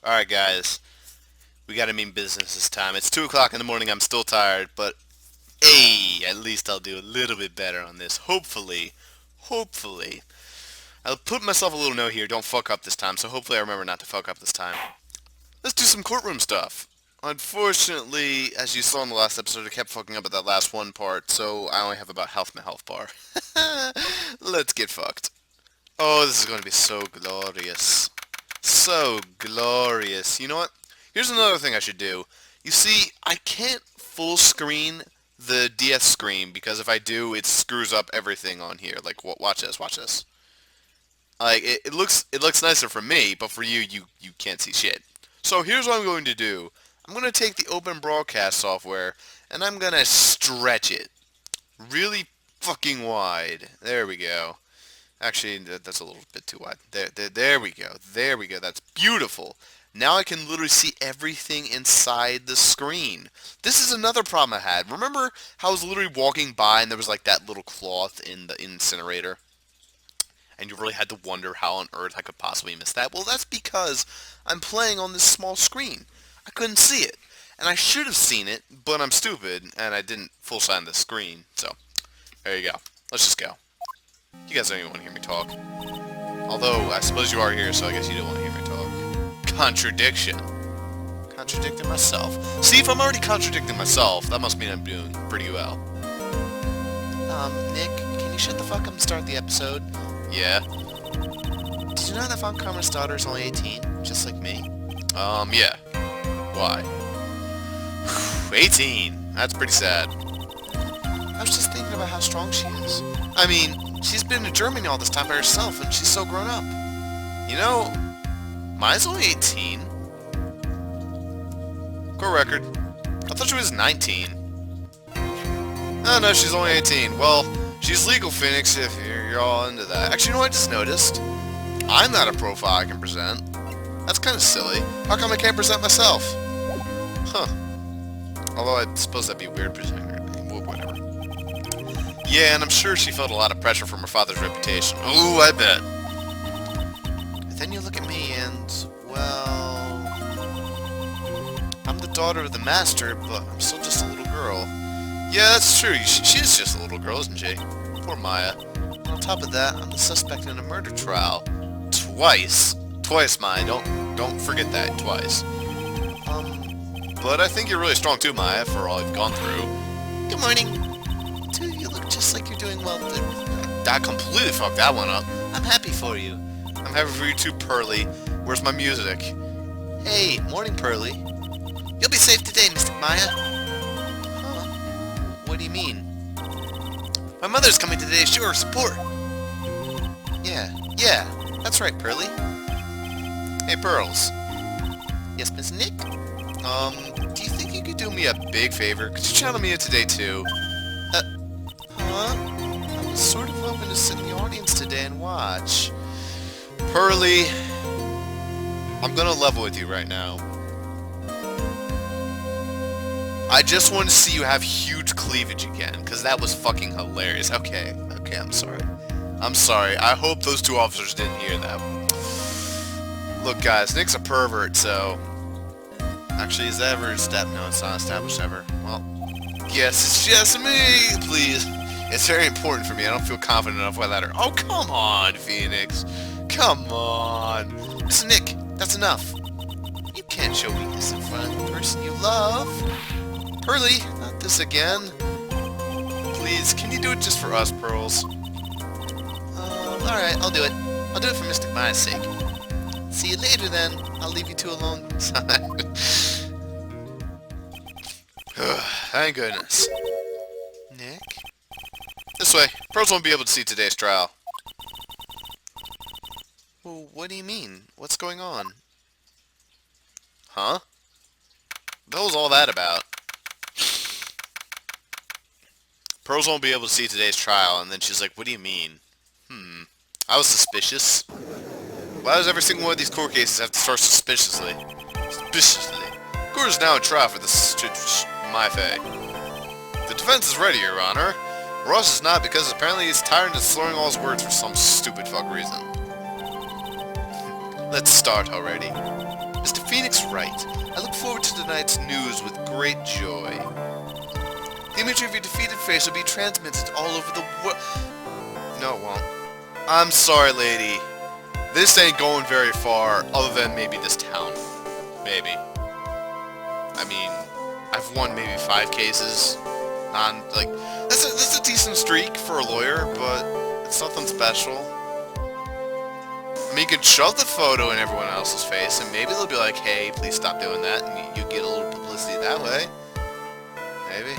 Alright guys, we gotta mean business this time. It's 2 o'clock in the morning, I'm still tired, but hey, at least I'll do a little bit better on this. Hopefully. I'll put myself a little note here, don't fuck up this time, so hopefully I remember not to fuck up this time. Let's do some courtroom stuff. Unfortunately, as you saw in the last episode, I kept fucking up at that last one part, so I only have about half my health bar. Let's get fucked. Oh, this is going to be so glorious. So glorious. You know what? Here's another thing I should do. You see, I can't full screen the DS screen because if I do, it screws up everything on here. Like, watch this. Like, it looks nicer for me, but for you, you can't see shit. So here's what I'm going to do. I'm going to take the open broadcast software, and I'm going to stretch it really fucking wide. There we go. Actually, that's a little bit too wide. There we go. There we go. That's beautiful. Now I can literally see everything inside the screen. This is another problem I had. Remember how I was literally walking by and there was like that little cloth in the incinerator? And you really had to wonder how on earth I could possibly miss that. Well, that's because I'm playing on this small screen. I couldn't see it. And I should have seen it, but I'm stupid and I didn't full sign the screen. So, there you go. Let's just go. You guys don't even want to hear me talk. Although, I suppose you are here, so I guess you don't want to hear me talk. Contradiction. Contradicting myself. See, if I'm already contradicting myself, that must mean I'm doing pretty well. Nick, can you shut the fuck up and start the episode? Yeah. Did you know that Von Karma's daughter is only 18? Just like me? Yeah. Why? 18. That's pretty sad. I was just thinking about how strong she is. I mean, she's been in Germany all this time by herself, and she's so grown up. You know, Maya's only 18. Go record. I thought she was 19. No, she's only 18. Well, she's legal, Phoenix, if you're all into that. Actually, you know what I just noticed? I'm not a profile I can present. That's kind of silly. How come I can't present myself? Huh. Although I suppose that'd be weird presenting her name. Well, whatever. Yeah, and I'm sure she felt a lot of pressure from her father's reputation. Ooh, I bet. But then you look at me and, well... I'm the daughter of the master, but I'm still just a little girl. Yeah, that's true. She is just a little girl, isn't she? Poor Maya. And on top of that, I'm the suspect in a murder trial. Twice. Twice, Maya. Don't forget that. Twice. But I think you're really strong too, Maya, for all you've gone through. Good morning. Dude, you look just like you're doing well. I completely fucked that one up. I'm happy for you. I'm happy for you too, Pearly. Where's my music? Hey, morning, Pearly. You'll be safe today, Mystic Maya. Huh? What do you mean? My mother's coming today to show her support. Yeah, that's right, Pearly. Hey, Pearls. Yes, Miss Nick? Do you think you could do me a big favor? Could you channel me in today, too? Huh? I was sort of hoping to sit in the audience today and watch. Pearly, I'm gonna level with you right now. I just want to see you have huge cleavage again, because that was fucking hilarious. Okay, I'm sorry. I hope those two officers didn't hear that. Look, guys, Nick's a pervert, so... Actually, is that ever established? No, it's not established ever. Well, yes, it's just me, please. It's very important for me. I don't feel confident enough without her. Oh, come on, Phoenix. Come on. Listen, Nick, that's enough. You can't show weakness in front of the person you love. Pearly, not this again. Please, can you do it just for us, Pearls? Alright, I'll do it. I'll do it for Mystic Maya's sake. See you later, then. I'll leave you two alone. Thank goodness. Nick? This way. Pearls won't be able to see today's trial. Well, what do you mean? What's going on? Huh? What the hell's all that about? Pearls won't be able to see today's trial, and then she's like, what do you mean? I was suspicious. Why does every single one of these court cases have to start suspiciously? Court is now in trial for this my fay. The defense is ready, Your Honor. Ross is not because apparently he's tired of slurring all his words for some stupid fuck reason. Let's start already. Mr. Phoenix Wright. I look forward to tonight's news with great joy. The image of your defeated face will be transmitted all over the world. No, it won't. I'm sorry, lady. This ain't going very far, other than maybe this town. Maybe. I mean, I've won maybe 5 cases. That's a decent streak for a lawyer, but it's nothing special. I mean, you can shove the photo in everyone else's face, and maybe they'll be like, hey, please stop doing that, and you get a little publicity that way. Maybe.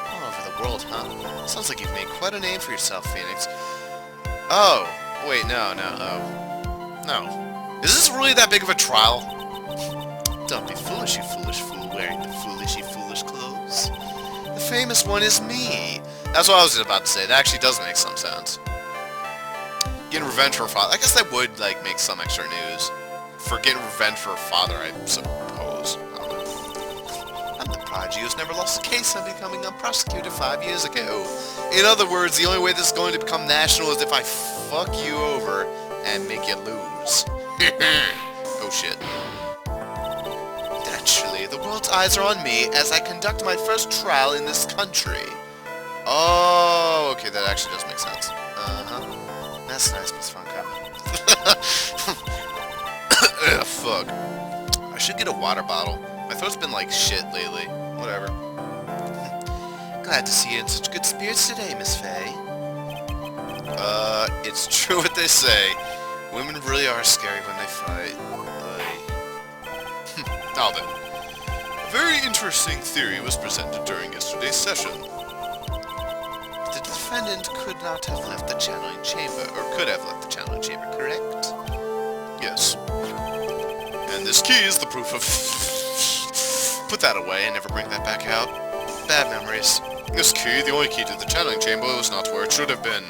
All over the world, huh? Sounds like you've made quite a name for yourself, Phoenix. Oh. Wait, no. No. Is this really that big of a trial? Don't be foolish, you foolish fool, wearing the foolish clothes. The famous one is me. That's what I was about to say. That actually does make some sense. Getting revenge for her father. I guess that would, like, make some extra news. For getting revenge for her father, I suppose. I don't know. I'm the prodigy who's never lost a case on becoming unprosecuted 5 years ago. In other words, the only way this is going to become national is if I fuck you over and make you lose. Oh shit. Naturally, the world's eyes are on me as I conduct my first trial in this country. Oh, okay, that actually does make sense. That's nice, Miss Funko. Ugh, fuck. I should get a water bottle. My throat's been like shit lately. Whatever. Glad to see you in such good spirits today, Miss Faye. It's true what they say. Women really are scary when they fight. Now then. A very interesting theory was presented during yesterday's session. The defendant could not have left the channeling chamber, or could have left the channeling chamber, correct? Yes. And this key is the proof of... Put that away and never bring that back out. Bad memories. This key, the only key to the channeling chamber, was not where it should have been.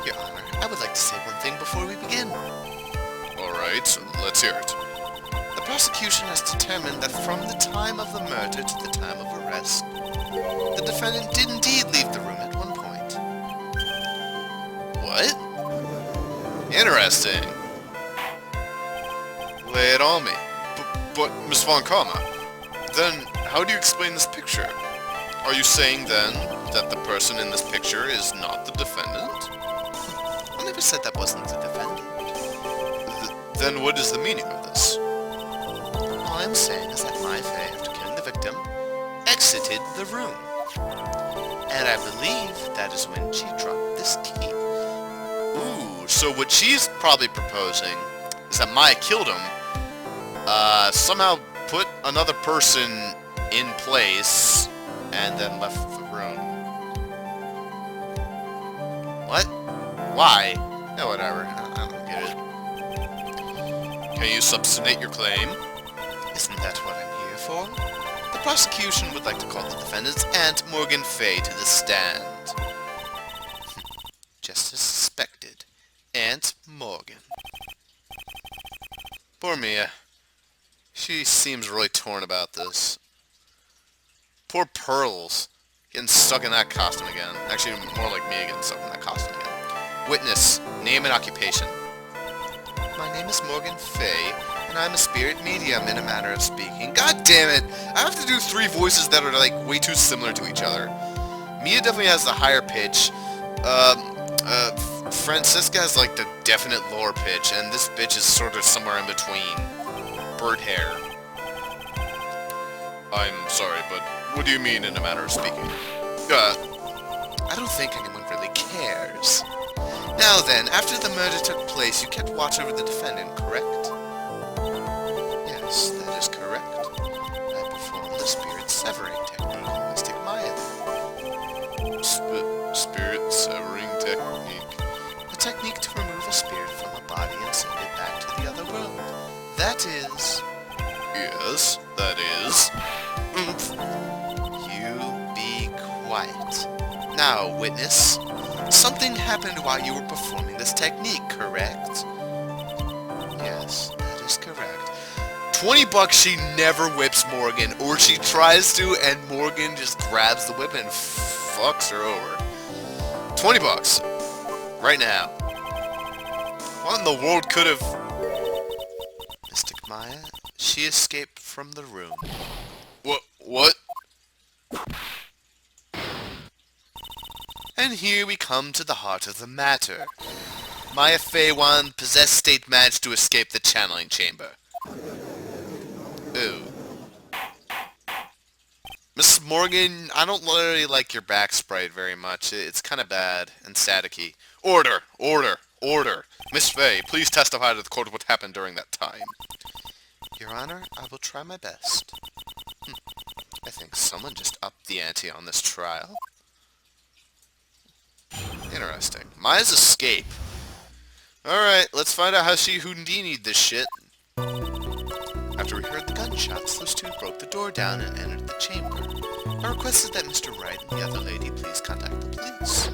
Your Honor, I would like to say one thing before we begin. Alright, let's hear it. The prosecution has determined that from the time of the murder to the time of arrest, the defendant did indeed leave the room at one point. What? Interesting. Lay it on me. But Miss Von Karma, then how do you explain this picture? Are you saying then that the person in this picture is not the defendant? I never said that wasn't the defendant. Then what is the meaning of this? All I'm saying is that my Faye, after killing the victim, exited the room. And I believe that is when she dropped this key. Ooh, so what she's probably proposing is that Maya killed him, somehow put another person in place, and then left the room. What? Why? Yeah, whatever. I don't get it. Can you substantiate your claim? Isn't that what I'm here for? The prosecution would like to call the defendant's Aunt Morgan Fay to the stand. Just as suspected. Aunt Morgan. Poor Mia. She seems really torn about this. Poor Pearls. Getting stuck in that costume again. Actually, more like Mia getting stuck in that costume again. Witness. Name and occupation. My name is Morgan Fay, and I'm a spirit medium in a manner of speaking. God damn it! I have to do 3 voices that are like way too similar to each other. Mia definitely has the higher pitch. Francisca has like the definite lower pitch, and this bitch is sort of somewhere in between. Birdhair. I'm sorry, but what do you mean in a manner of speaking? I don't think anyone really cares. Now then, after the murder took place, you kept watch over the defendant, correct? Yes, that is correct. I performed the spirit severing technique on Mystic Maya. Spirit severing technique? A technique to remove a spirit from a body and send it back to the other world. That is... Yes, that is... You be quiet. Now, witness. Something happened while you were performing this technique, correct? Yes, that is correct. $20 she never whips Morgan, or she tries to, and Morgan just grabs the whip and fucks her over. $20. Right now. What in the world could have... Maya. She escaped from the room. What? And here we come to the heart of the matter. Maya Fey Wan possessed state managed to escape the channeling chamber. Ooh. Mrs. Morgan, I don't really like your back sprite very much. It's kind of bad and staticky. Order! Miss Fey, please testify to the court what happened during that time. Your Honor, I will try my best. I think someone just upped the ante on this trial. Interesting. Maya's escape. Alright, let's find out how she Houdini'd this shit. After we heard the gunshots, those two broke the door down and entered the chamber. I requested that Mr. Wright and the other lady please contact the police.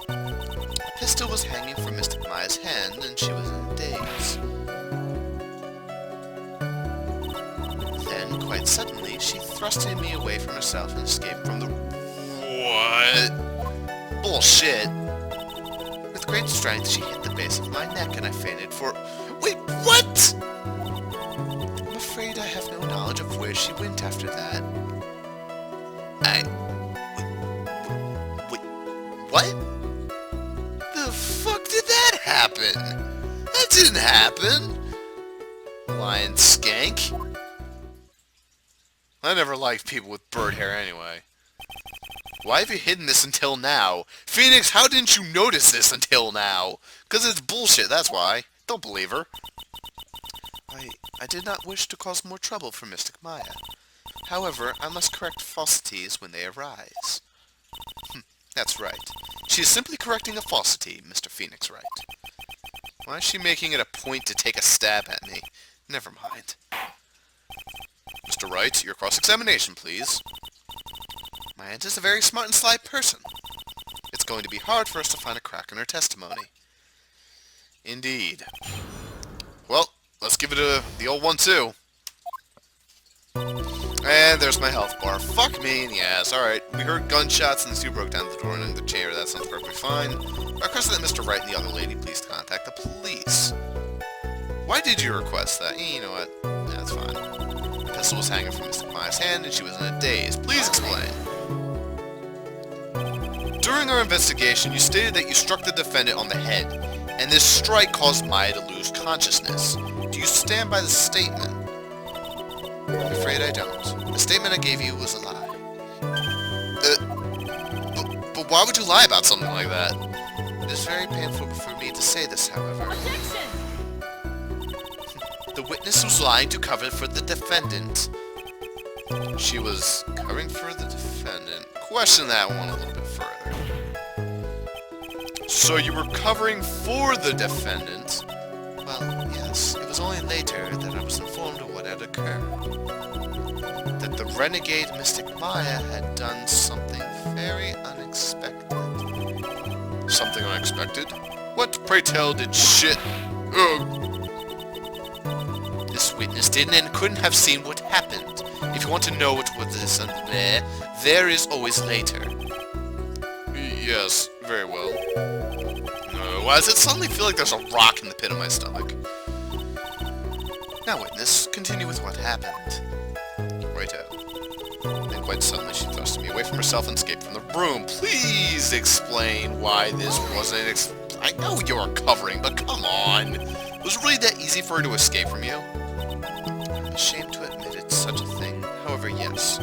A pistol was hanging from Mystic Maya's hand, and she was in a daze. Then, quite suddenly, she thrusted me away from herself and escaped from the... What? Bullshit. With great strength, she hit the base of my neck, and I fainted for... Wait, what?! I'm afraid I have no knowledge of where she went after that. Wait, what? The fuck did that happen? That didn't happen! Lion skank. I never liked people with bird hair anyway. Why have you hidden this until now? Phoenix, how didn't you notice this until now? 'Cause it's bullshit, that's why. Don't believe her. I did not wish to cause more trouble for Mystic Maya. However, I must correct falsities when they arise. That's right. She is simply correcting a falsity, Mr. Phoenix Wright. Why is she making it a point to take a stab at me? Never mind. Mr. Wright, your cross-examination, please. My aunt is a very smart and sly person. It's going to be hard for us to find a crack in her testimony. Indeed. Well, let's give it the old 1-2. And there's my health bar. Fuck me in the ass. Alright, we heard gunshots and the two broke down the door and in the chamber. That sounds perfectly fine. I requested that Mr. Wright and the other lady please contact the police. Why did you request that? You know what? That's fine. The pistol was hanging from Mystic Maya's hand and she was in a daze. Please explain. During our investigation, you stated that you struck the defendant on the head, and this strike caused Maya to lose consciousness. Do you stand by the statement? I'm afraid I don't. The statement I gave you was a lie. But why would you lie about something like that? It is very painful for me to say this, however. Objection! The witness was lying to cover for the defendant. She was covering for the defendant. Question that one a little bit further. So you were covering for the defendant? Well, yes. It was only later that I was informed of what had occurred. That the renegade Mystic Maya had done something very unexpected. Something unexpected? What, pray tell, did shit... This witness didn't and couldn't have seen what happened. If you want to know what was this and there is always later. Yes, very well. Why does it suddenly feel like there's a rock in the pit of my stomach? Now, witness, continue with what happened. Righto. Then quite suddenly she thrust me away from herself and escaped from the room. Please explain why this wasn't I know you're covering, but come on! Was it really that easy for her to escape from you? I'm ashamed to admit it's such a thing. However, yes.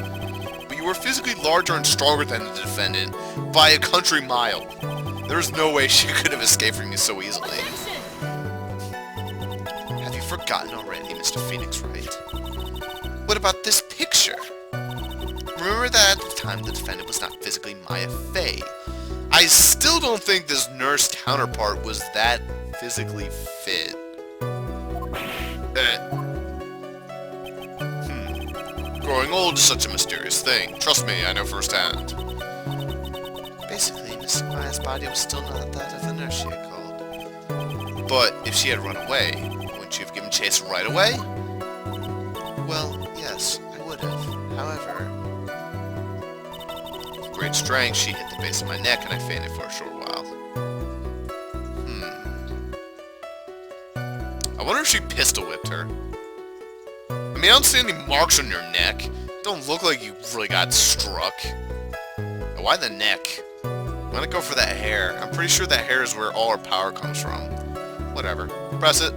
But you were physically larger and stronger than the defendant by a country mile. There's no way she could have escaped from you so easily. Objection! Have you forgotten already, Mr. Phoenix Wright? What about this picture? Remember that at the time the defendant was not physically Maya Fey. I still don't think this nurse counterpart was that physically fit. Growing old is such a mysterious thing. Trust me, I know firsthand. Basically, Miss Maya's body was still not that of the nurse she had called. But if she had run away, wouldn't you have given chase right away? Well, yes, I would have. However, with great strength, she hit the base of my neck and I fainted for a short while. I wonder if she pistol whipped her. I mean, I don't see any marks on your neck. Don't look like you really got struck. Why the neck? I'm gonna go for that hair. I'm pretty sure that hair is where all our power comes from. Whatever. Press it.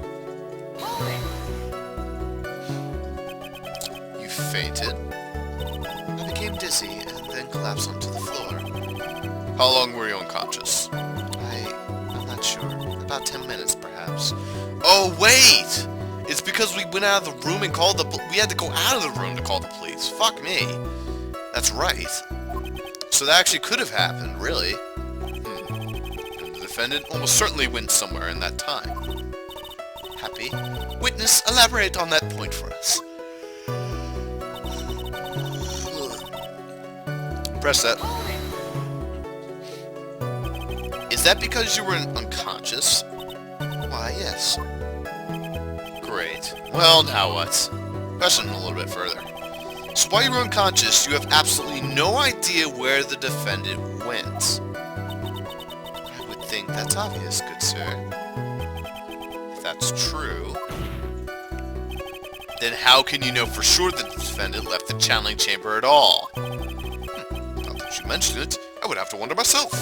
You fainted. I became dizzy and then collapsed onto the floor. How long were you unconscious? I'm not sure. About 10 minutes, perhaps. Oh, wait! It's because we went out of the room and called we had to go out of the room to call the police. Fuck me. That's right. So that actually could have happened, really. And the defendant almost certainly went somewhere in that time. Happy? Witness, elaborate on that point for us. Press that. Is that because you were unconscious? Why, yes. Great. Well, now what? Question a little bit further. So while you were unconscious, you have absolutely no idea where the defendant went. I would think that's obvious, good sir. If that's true, then how can you know for sure that the defendant left the channeling chamber at all? Now that you mention it, I would have to wonder myself.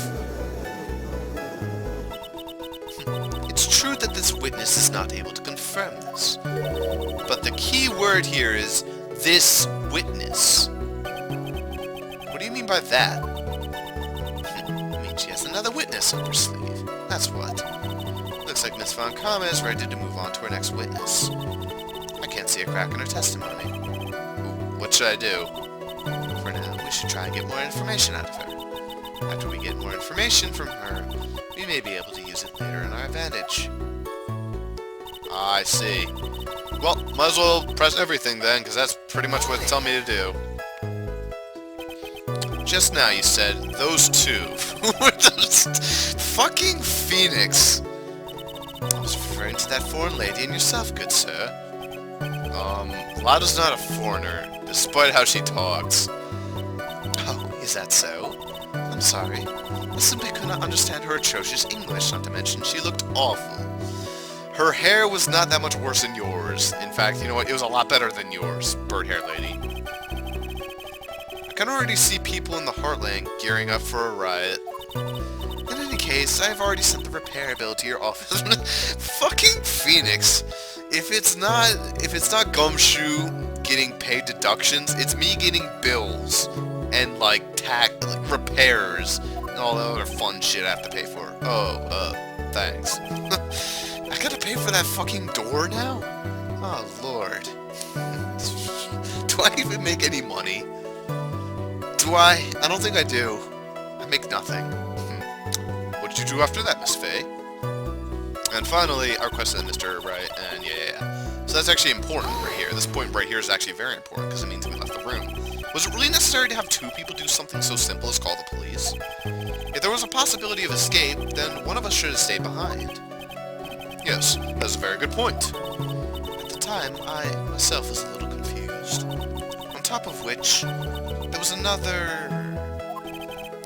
It's true that this witness is not able to confirm this, but the key word here is this witness. What do you mean by that? I mean, she has another witness up her sleeve. That's what. Looks like Miss Von Kama is ready to move on to her next witness. I can't see a crack in her testimony. Ooh, what should I do? For now, we should try and get more information out of her. After we get more information from her, we may be able to use it later in our advantage. I see. Well, might as well press everything then, because that's pretty much what it's telling me to do. Just now you said those two. Fucking Phoenix. I was referring to that foreign lady and yourself, good sir. Lada's not a foreigner, despite how she talks. Oh, is that so? I'm sorry. I simply could not understand her atrocious English, not to mention she looked awful. Her hair was not that much worse than yours. In fact, you know what? It was a lot better than yours, Birdhair lady. I can already see people in the Heartland gearing up for a riot. In any case, I have already sent the repair bill to your office. Fucking Phoenix. If it's not Gumshoe getting paid deductions, it's me getting bills and like repairs and all the other fun shit I have to pay for. Oh, thanks. I gotta pay for that fucking door now? Oh, Lord. Do I even make any money? Do I? I don't think I do. I make nothing. What did you do after that, Miss Faye? And finally, our quest is Mr. Right, and yeah. So that's actually important right here. This point right here is actually very important, because it means we left the room. Was it really necessary to have two people do something so simple as call the police? If there was a possibility of escape, then one of us should have stayed behind. Yes, that's a very good point. At the time, I myself was a little confused. On top of which, there was another...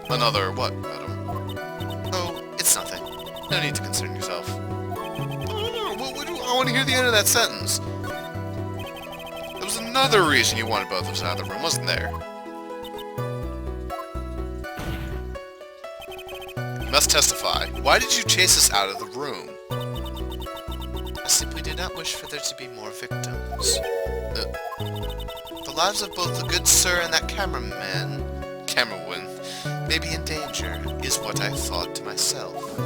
Another what, madam? Oh, it's nothing. No need to concern yourself. Oh, no, I want to hear the end of that sentence. There was another reason you wanted both of us out of the room, wasn't there? You must testify. Why did you chase us out of the room? I simply did not wish for there to be more victims. The lives of both the good sir and that camerawoman, may be in danger, is what I thought to myself.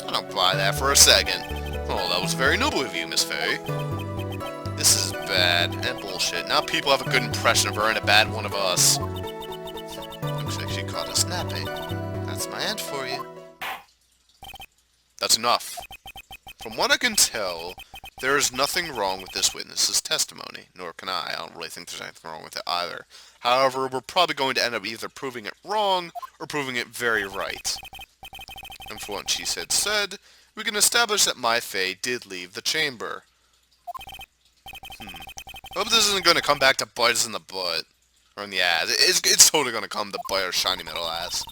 I don't buy that for a second. Oh, that was very noble of you, Miss Faye. This is bad and bullshit. Now people have a good impression of her and a bad one of us. Looks like she caught us napping. That's my end for you. That's enough. From what I can tell, there is nothing wrong with this witness's testimony, nor can I. I don't really think there's anything wrong with it either. However, we're probably going to end up either proving it wrong, or proving it very right. And for what she said, we can establish that my Faye did leave the chamber. I hope this isn't going to come back to bite us in the butt. Or in the ass. It's totally going to come to bite our shiny metal ass.